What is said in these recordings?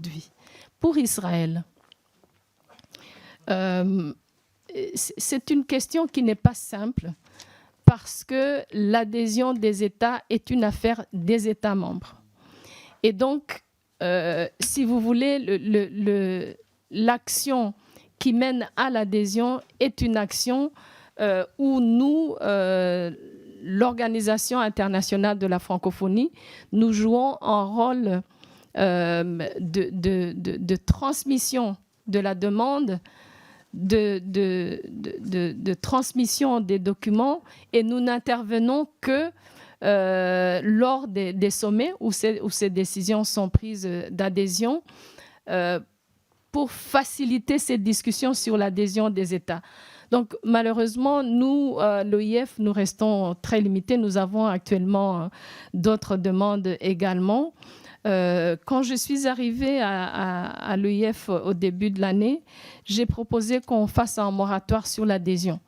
aujourd'hui pour Israël. C'est une question qui n'est pas simple parce que l'adhésion des États est une affaire des États membres. Et donc, si vous voulez, l'action qui mène à l'adhésion est une action où nous, l'Organisation internationale de la francophonie, nous jouons un rôle de transmission de la demande, de transmission des documents, et nous n'intervenons que lors des sommets où ces décisions sont prises d'adhésion pour faciliter ces discussions sur l'adhésion des États. Donc, malheureusement, nous, l'OIF, nous restons très limités. Nous avons actuellement d'autres demandes également. Quand je suis arrivée à l'OIF au début de l'année, j'ai proposé qu'on fasse un moratoire sur l'adhésion.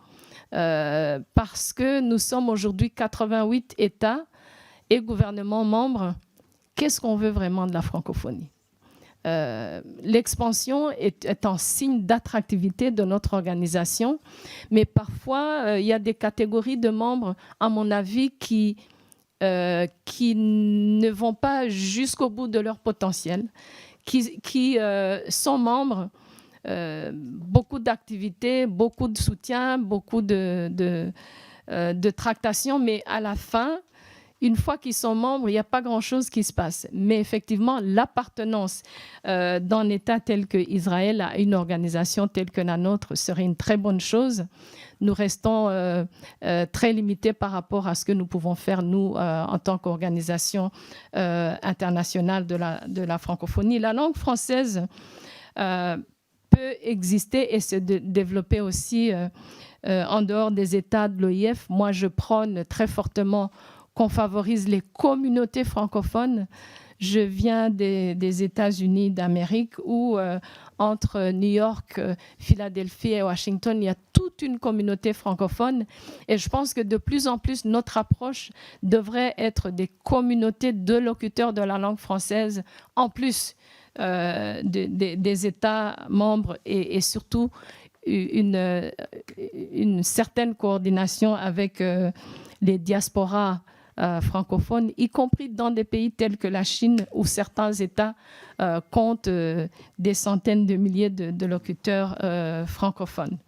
Parce que nous sommes aujourd'hui 88 États et gouvernements membres. Qu'est-ce qu'on veut vraiment de la francophonie ? L'expansion est un signe d'attractivité de notre organisation, mais parfois, il y a des catégories de membres, à mon avis, qui ne vont pas jusqu'au bout de leur potentiel, qui sont membres, beaucoup d'activités, beaucoup de soutien, beaucoup de tractations, mais à la fin, une fois qu'ils sont membres, il n'y a pas grand-chose qui se passe. Mais effectivement, l'appartenance d'un État tel qu'Israël à une organisation telle que la nôtre serait une très bonne chose. Nous restons très limités par rapport à ce que nous pouvons faire, nous, en tant qu'organisation internationale de la francophonie. La langue française peut exister et se développer aussi en dehors des États de l'OIF. Moi, je prône très fortement qu'on favorise les communautés francophones. Je viens des États-Unis d'Amérique où, entre New York, Philadelphie et Washington, il y a toute une communauté francophone. Et je pense que de plus en plus, notre approche devrait être des communautés de locuteurs de la langue française, en plus des États membres et surtout une certaine coordination avec les diasporas francophones, y compris dans des pays tels que la Chine, où certains États comptent des centaines de milliers de locuteurs francophones.